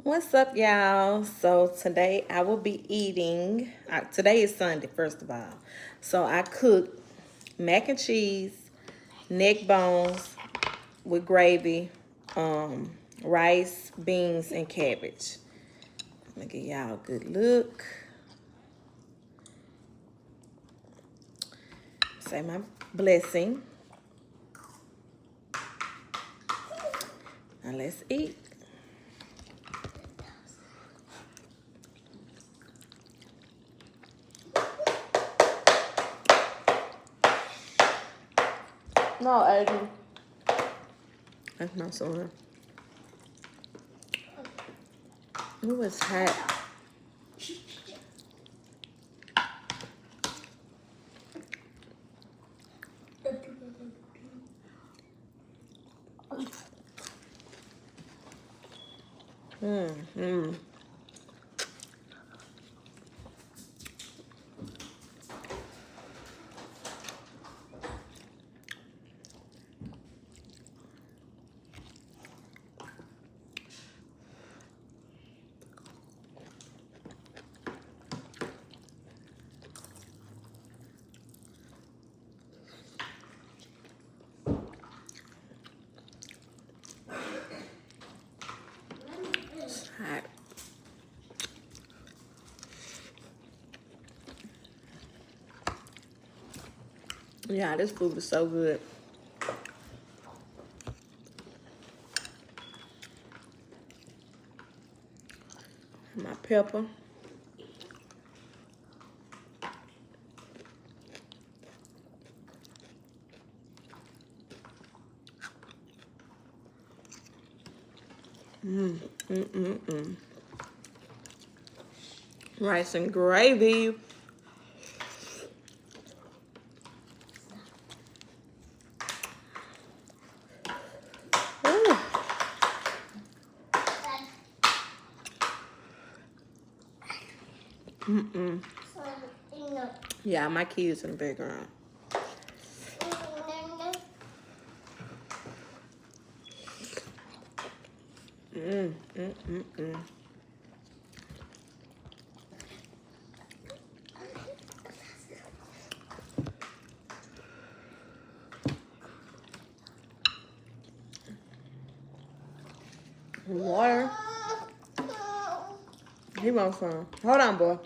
What's up, y'all? So today I will be eating. Today is Sunday, first of all. So I cooked mac and cheese, neck bones with gravy, rice, beans, and cabbage. Let me give y'all a good look. Say my blessing. Now let's eat. No, Adrian. That's my son. It was hot. Mm. It's hot. Yeah, this food is so good. My pepper. Rice and gravy. Yeah, my kids in the background. Water. He wants some. Hold on, boy.